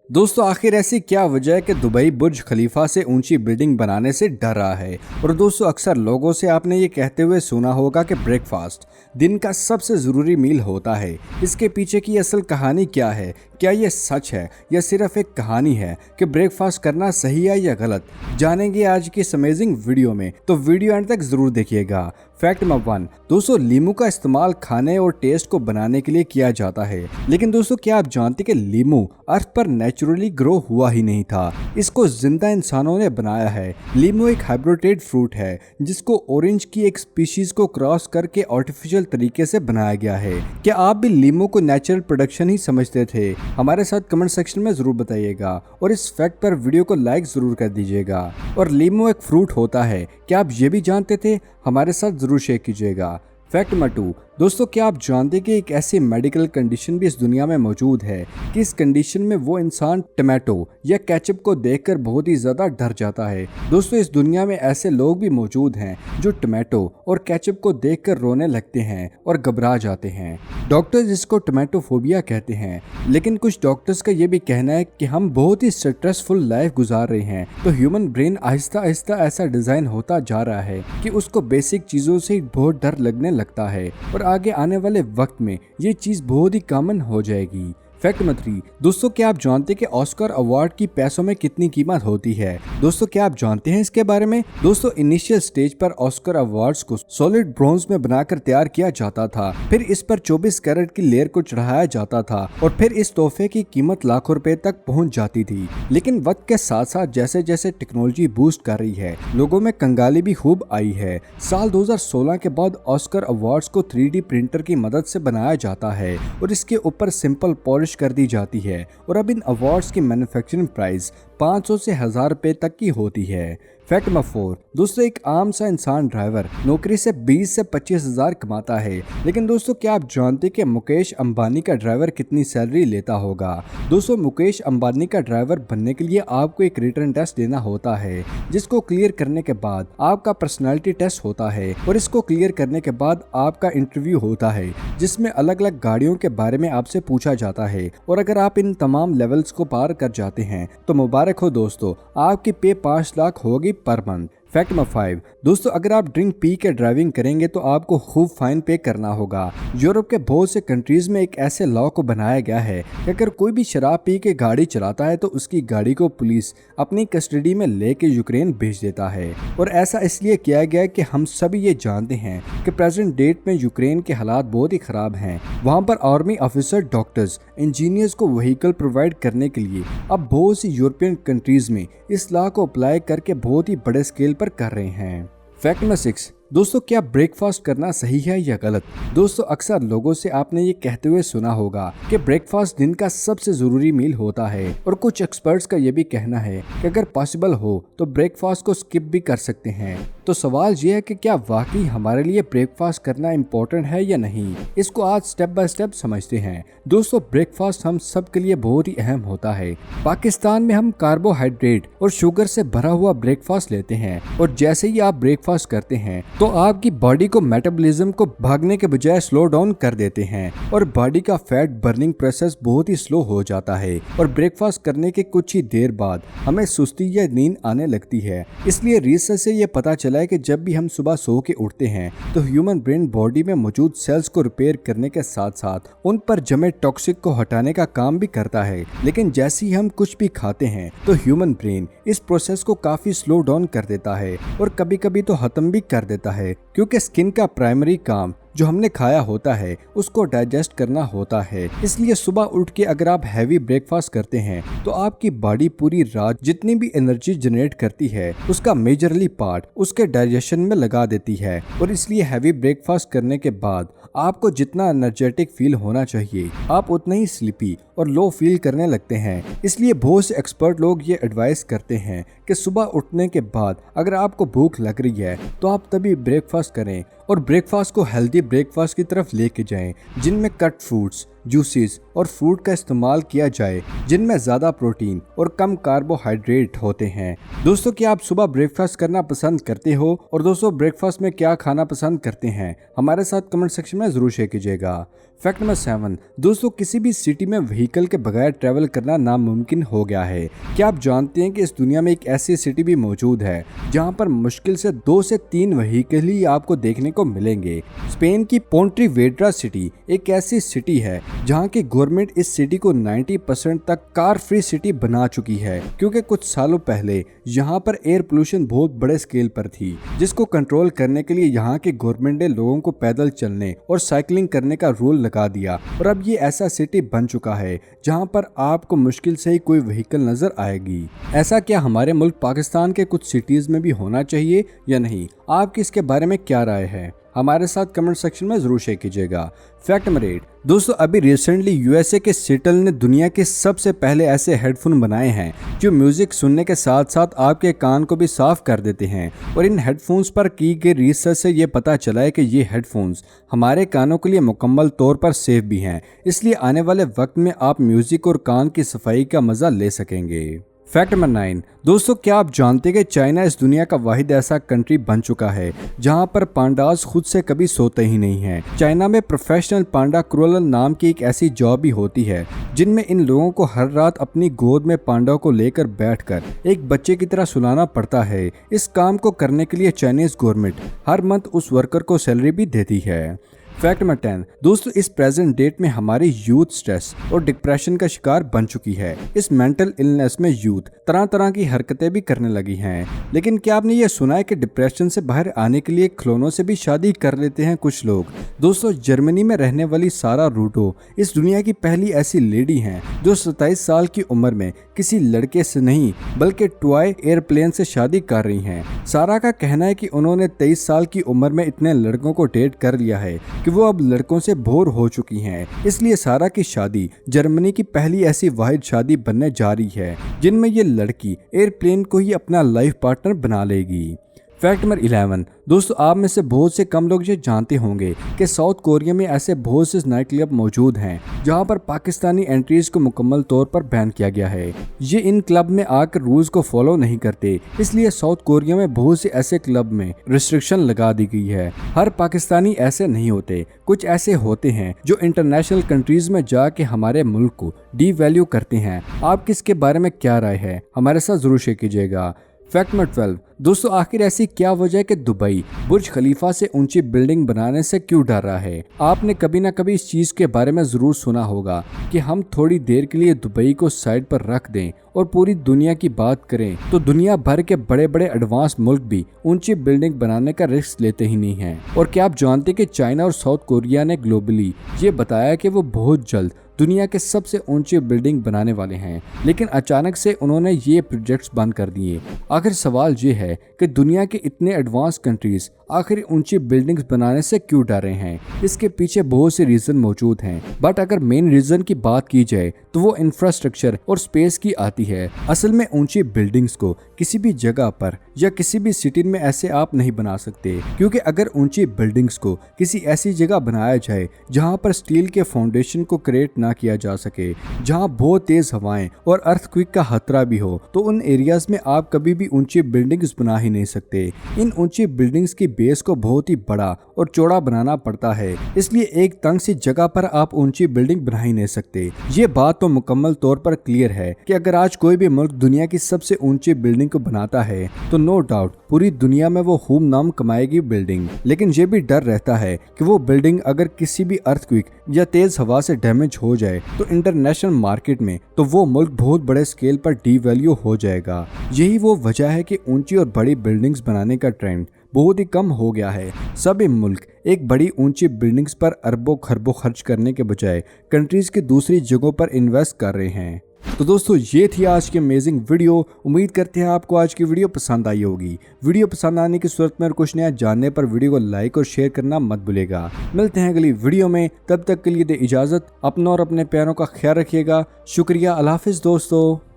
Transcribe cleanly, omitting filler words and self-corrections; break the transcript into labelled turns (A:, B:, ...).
A: दोस्तों आखिर ऐसी क्या वजह है कि दुबई बुर्ज खलीफा से ऊंची बिल्डिंग बनाने से डर रहा है। और दोस्तों अक्सर लोगों से आपने ये कहते हुए सुना होगा कि ब्रेकफास्ट दिन का सबसे ज़रूरी मील होता है। इसके पीछे की असल कहानी क्या है, क्या ये सच है या सिर्फ एक कहानी है कि ब्रेकफास्ट करना सही है या गलत, जानेंगे आज की इस अमेजिंग वीडियो में। तो वीडियो एंड तक जरूर देखिएगा। फैक्ट नंबर 1, दोस्तों लीमू का इस्तेमाल खाने और टेस्ट को बनाने के लिए किया जाता है। लेकिन दोस्तों क्या आप जानते कि लीमू अर्थ पर नेचुरली ग्रो हुआ ही नहीं था, इसको जिंदा इंसानों ने बनाया है। लीमू एक हाइब्रिडेड फ्रूट है जिसको ऑरेंज की एक स्पीशीज को क्रॉस करके आर्टिफिशियल तरीके से बनाया गया है। क्या आप भी लीमू को नेचुरल प्रोडक्शन ही समझते थे? हमारे साथ कमेंट सेक्शन में जरूर बताइएगा और इस फैक्ट पर वीडियो को लाइक जरूर कर दीजिएगा। और लीमू एक फ्रूट होता है, क्या आप ये भी जानते थे? हमारे साथ जरूर शेयर कीजिएगा। फैक्ट नंबर 2, दोस्तों क्या आप जानते कि एक ऐसी मेडिकल कंडीशन भी इस दुनिया में मौजूद है कि इस कंडीशन में वो इंसान टमाटो या केचप को देखकर बहुत ही ज्यादा डर जाता है। दोस्तों इस दुनिया में ऐसे लोग भी मौजूद हैं जो टमाटो और केचप को देखकर रोने लगते हैं और घबरा जाते हैं। डॉक्टर्स इसको टमाटोफोबिया कहते हैं। लेकिन कुछ डॉक्टर्स का ये भी कहना है कि हम बहुत ही स्ट्रेसफुल लाइफ गुजार रहे हैं, तो ह्यूमन ब्रेन आहिस्ता आहिस्ता ऐसा डिजाइन होता जा रहा है कि उसको बेसिक चीजों से बहुत डर लगने लगता है और आगे आने वाले वक्त में ये चीज बहुत ही कॉमन हो जाएगी। फैक्ट नंबर 3, दोस्तों क्या आप जानते हैं कि ऑस्कर अवार्ड की पैसों में कितनी कीमत होती है? दोस्तों क्या आप जानते हैं इसके बारे में? दोस्तों इनिशियल स्टेज पर ऑस्कर अवार्ड्स को सॉलिड ब्रॉन्ज में बनाकर तैयार किया जाता था, फिर इस पर 24 कैरेट की लेयर को चढ़ाया जाता था और फिर इस तोहफे की कीमत लाखों रुपए तक पहुंच जाती थी। लेकिन वक्त के साथ साथ जैसे जैसे टेक्नोलॉजी बूस्ट कर रही है, लोगों में कंगाली भी खूब आई है। साल 2016 के बाद ऑस्कर अवार्ड्स को 3D प्रिंटर की मदद से बनाया जाता है और इसके ऊपर सिंपल पॉलिश कर दी जाती है और अब इन अवार्ड्स की मैन्युफैक्चरिंग प्राइस 500 से 1000 रुपए तक की होती है। फैक्ट नंबर 4, दोस्तों एक आम सा इंसान ड्राइवर नौकरी से 20 से 25 हजार कमाता है। लेकिन दोस्तों क्या आप जानते कि मुकेश अंबानी का ड्राइवर कितनी सैलरी लेता होगा? दोस्तों मुकेश अंबानी का ड्राइवर बनने के लिए आपको एक रिटन टेस्ट देना होता है, जिसको क्लियर करने के बाद आपका पर्सनालिटी टेस्ट होता है और इसको क्लियर करने के बाद आपका इंटरव्यू होता है, जिसमें अलग अलग गाड़ियों के बारे में आपसे पूछा जाता है। और अगर आप इन तमाम लेवल्स को पार कर जाते हैं तो मुबारक हो दोस्तों, आपकी पे 5 लाख होगी पर मंथ। फैक्ट नंबर 5, दोस्तों अगर आप ड्रिंक पी के ड्राइविंग करेंगे तो आपको खूब फाइन पे करना होगा। यूरोप के बहुत से कंट्रीज में एक ऐसे लॉ को बनाया गया है कि अगर कोई भी शराब पी के गाड़ी चलाता है तो उसकी गाड़ी को पुलिस अपनी कस्टडी में लेके यूक्रेन भेज देता है। और ऐसा इसलिए किया गया है कि हम सभी ये जानते हैं कि प्रेजेंट डेट में यूक्रेन के हालात बहुत ही खराब हैं। वहाँ पर आर्मी ऑफिसर, डॉक्टर्स, इंजीनियर्स को व्हीकल प्रोवाइड करने के लिए अब बहुत सी यूरोपियन कंट्रीज में इस लॉ को अप्लाई करके बहुत ही बड़े स्केल पर कर रहे हैं। फैक्ट नंबर 6, दोस्तों क्या ब्रेकफास्ट करना सही है या गलत? दोस्तों अक्सर लोगों से आपने ये कहते हुए सुना होगा कि ब्रेकफास्ट दिन का सबसे जरूरी मील होता है और कुछ एक्सपर्ट्स का ये भी कहना है कि अगर पॉसिबल हो तो ब्रेकफास्ट को स्किप भी कर सकते हैं। तो सवाल ये है कि क्या वाकई हमारे लिए ब्रेकफास्ट करना इम्पोर्टेंट है या नहीं? इसको आज स्टेप बाय स्टेप समझते हैं। दोस्तों ब्रेकफास्ट हम सब के लिए बहुत ही अहम होता है। पाकिस्तान में हम कार्बोहाइड्रेट और शुगर से भरा हुआ ब्रेकफास्ट लेते हैं और जैसे ही आप ब्रेकफास्ट करते हैं तो आपकी बॉडी को मेटाबॉलिज्म को भागने के बजाय स्लो डाउन कर देते हैं और बॉडी का फैट बर्निंग प्रोसेस बहुत ही स्लो हो जाता है और ब्रेकफास्ट करने के कुछ ही देर बाद हमें सुस्ती या नींद आने लगती है। इसलिए रिसर्च से ये पता चला है कि जब भी हम सुबह सो के उठते हैं तो ह्यूमन ब्रेन बॉडी में मौजूद सेल्स को रिपेयर करने के साथ साथ उन पर जमे टॉक्सिक को हटाने का काम भी करता है। लेकिन जैसे ही हम कुछ भी खाते हैं तो ह्यूमन ब्रेन इस प्रोसेस को काफी स्लो डाउन कर देता है और कभी कभी तो खत्म भी कर देता है, क्योंकि स्किन का प्राइमरी काम जो हमने खाया होता है उसको डाइजेस्ट करना होता है। इसलिए सुबह उठ के अगर आप हैवी ब्रेकफास्ट करते हैं तो आपकी बॉडी पूरी रात जितनी भी एनर्जी जनरेट करती है उसका मेजरली पार्ट उसके डाइजेशन में लगा देती है और इसलिए हैवी ब्रेकफास्ट करने के बाद आपको जितना एनर्जेटिक फील होना चाहिए आप उतना ही स्लीपी और लो फील करने लगते हैं। इसलिए बहुत से एक्सपर्ट लोग ये एडवाइस करते हैं कि सुबह उठने के बाद अगर आपको भूख लग रही है तो आप तभी ब्रेकफास्ट करें और ब्रेकफास्ट को हेल्दी ब्रेकफास्ट की तरफ लेके जाएं, जिनमें कट फ्रूट्स, जूसेस और फ्रूट का इस्तेमाल किया जाए, जिनमें ज़्यादा प्रोटीन और कम कार्बोहाइड्रेट होते हैं। दोस्तों क्या आप सुबह ब्रेकफास्ट करना पसंद करते हो? और दोस्तों ब्रेकफास्ट में क्या खाना पसंद करते हैं? हमारे साथ कमेंट सेक्शन में ज़रूर शेयर कीजिएगा। फैक्ट नंबर 7, दोस्तों किसी भी सिटी में व्हीकल के बगैर ट्रैवल करना नामुमकिन हो गया है। क्या आप जानते हैं कि इस दुनिया में एक ऐसी सिटी भी मौजूद है जहां पर मुश्किल से 2 से 3 व्हीकल ही आपको देखने को मिलेंगे। स्पेन की पोंट्रीवेड्रा सिटी एक ऐसी सिटी है जहां की गवर्नमेंट इस सिटी को 90% तक कार फ्री सिटी बना चुकी है, क्योंकि कुछ सालों पहले यहाँ पर एयर पोल्यूशन बहुत बड़े स्केल पर थी, जिसको कंट्रोल करने के लिए यहाँ की गवर्नमेंट ने लोगों को पैदल चलने और साइकिलिंग करने का रूल लगा दिया और अब ये ऐसा सिटी बन चुका है जहां पर आपको मुश्किल से ही कोई व्हीकल नजर आएगी। ऐसा क्या हमारे मुल्क पाकिस्तान के कुछ सिटीज में भी होना चाहिए या नहीं? आपकी इसके बारे में क्या राय है? हमारे साथ कमेंट सेक्शन में जरूर शेयर कीजिएगा। फैक्ट नंबर 8, दोस्तों अभी रिसेंटली यूएसए के सिएटल ने दुनिया के सबसे पहले ऐसे हेडफोन बनाए हैं जो म्यूजिक सुनने के साथ साथ आपके कान को भी साफ कर देते हैं। और इन हेडफोन्स पर की गई रिसर्च से ये पता चला है कि ये हेडफोन्स हमारे कानों के लिए मुकम्मल तौर पर सेफ भी हैं, इसलिए आने वाले वक्त में आप म्यूजिक और कान की सफाई का मजा ले सकेंगे। फैक्ट नंबर 9, दोस्तों क्या आप जानते हैं कि चाइना इस दुनिया का वाहिद ऐसा कंट्री बन चुका है जहां पर पांडास खुद से कभी सोते ही नहीं हैं। चाइना में प्रोफेशनल पांडा क्रोलर नाम की एक ऐसी जॉब भी होती है जिनमें इन लोगों को हर रात अपनी गोद में पांडा को लेकर बैठकर एक बच्चे की तरह सुलाना पड़ता है। इस काम को करने के लिए चाइनीज गवर्नमेंट हर मंथ उस वर्कर को सैलरी भी देती है। फैक्ट नंबर 10, दोस्तों इस प्रेजेंट डेट में हमारी यूथ स्ट्रेस और डिप्रेशन का शिकार बन चुकी है। इस मेंटल इलनेस में यूथ तरह तरह की हरकतें भी करने लगी हैं। लेकिन क्या आपने ये सुना है कि डिप्रेशन से बाहर आने के लिए खिलौनों से भी शादी कर लेते हैं कुछ लोग? दोस्तों जर्मनी में रहने वाली सारा रूटो इस दुनिया की पहली ऐसी लेडी हैं जो 27 साल की उम्र में किसी लड़के से नहीं बल्कि टॉय एयरप्लेन से शादी कर रही हैं। सारा का कहना है कि उन्होंने 23 साल की उम्र में इतने लड़कों को डेट कर लिया है कि वो अब लड़कों से बोर हो चुकी हैं। इसलिए सारा की शादी जर्मनी की पहली ऐसी वाहिद शादी बनने जा रही है जिनमें ये लड़की एयरप्लेन को ही अपना लाइफ पार्टनर बना लेगी। फैक्ट नंबर 11, दोस्तों आप में से बहुत से कम लोग ये जानते होंगे कि साउथ कोरिया में ऐसे बहुत से नाइट क्लब मौजूद हैं जहां पर पाकिस्तानी एंट्रीज को मुकम्मल तौर पर बैन किया गया है। ये इन क्लब में आकर रूल्स को फॉलो नहीं करते, इसलिए साउथ कोरिया में बहुत से ऐसे क्लब में रिस्ट्रिक्शन लगा दी गई है। हर पाकिस्तानी ऐसे नहीं होते, कुछ ऐसे होते हैं जो इंटरनेशनल कंट्रीज में जाके हमारे मुल्क को डीवैल्यू करते हैं। आपकी इसके बारे में क्या राय है? हमारे साथ जरूर शेयर कीजिएगा। फैक्ट नंबर 12, दोस्तों आखिर ऐसी क्या वजह है कि दुबई बुर्ज खलीफा से ऊंची बिल्डिंग बनाने से क्यों डर रहा है? आपने कभी ना कभी इस चीज के बारे में जरूर सुना होगा कि हम थोड़ी देर के लिए दुबई को साइड पर रख दें और पूरी दुनिया की बात करें तो दुनिया भर के बड़े बड़े एडवांस मुल्क भी ऊंची बिल्डिंग बनाने का रिस्क लेते ही नहीं हैं। और क्या आप जानते कि चाइना और साउथ कोरिया ने ग्लोबली ये बताया कि वो बहुत जल्द दुनिया के सबसे ऊंची बिल्डिंग बनाने वाले हैं, लेकिन अचानक से उन्होंने ये प्रोजेक्ट्स बंद कर दिए। आखिर सवाल ये है कि दुनिया के इतने एडवांस कंट्रीज आखिर ऊंची बिल्डिंग्स बनाने से क्यों डर रहे हैं? इसके पीछे बहुत से रीजन मौजूद हैं, बट अगर मेन रीजन की बात की जाए तो वो इंफ्रास्ट्रक्चर और स्पेस की आती है। असल में ऊंची बिल्डिंग्स को किसी भी जगह पर या किसी भी सिटी में ऐसे आप नहीं बना सकते, क्योंकि अगर ऊंची बिल्डिंग्स को किसी ऐसी जगह बनाया जाए जहां पर स्टील के फाउंडेशन को क्रिएट ना किया जा सके, जहां बहुत तेज हवाएं और अर्थक्वेक का खतरा भी हो, तो उन एरियाज में आप कभी भी ऊंची बिल्डिंग्स बना ही नहीं सकते। इन ऊंची बिल्डिंग्स की बेस को बहुत ही बड़ा और चौड़ा बनाना पड़ता है, इसलिए एक तंग सी जगह पर आप ऊंची बिल्डिंग बना ही नहीं सकते। ये बात तो मुकम्मल तौर पर क्लियर है कि अगर आज कोई भी मुल्क दुनिया की सबसे ऊंची बिल्डिंग को बनाता है तो नो डाउट पूरी दुनिया में वो खूब नाम कमाएगी बिल्डिंग। लेकिन ये भी डर रहता है कि वो बिल्डिंग अगर किसी भी अर्थक्वेक या तेज हवा से डैमेज हो जाए तो इंटरनेशनल मार्केट में तो वो मुल्क बहुत बड़े स्केल पर डीवैल्यू हो जाएगा। यही वो वजह है कि ऊंची और बड़ी बिल्डिंग्स बनाने का ट्रेंड बहुत ही कम हो गया है। सभी मुल्क एक बड़ी ऊंची बिल्डिंग्स पर अरबों खरबों खर्च करने के बजाय कंट्रीज की दूसरी जगहों पर इन्वेस्ट कर रहे हैं। तो दोस्तों ये थी आज की अमेजिंग वीडियो। उम्मीद करते हैं आपको आज की वीडियो पसंद आई होगी। वीडियो पसंद आने की सूरत में और कुछ नया जानने पर वीडियो को लाइक और शेयर करना मत भूलिएगा। मिलते हैं अगली वीडियो में, तब तक के लिए दे इजाजत। अपना और अपने प्यारों का ख्याल रखिएगा। शुक्रिया। अल्लाह हाफिज दोस्तों।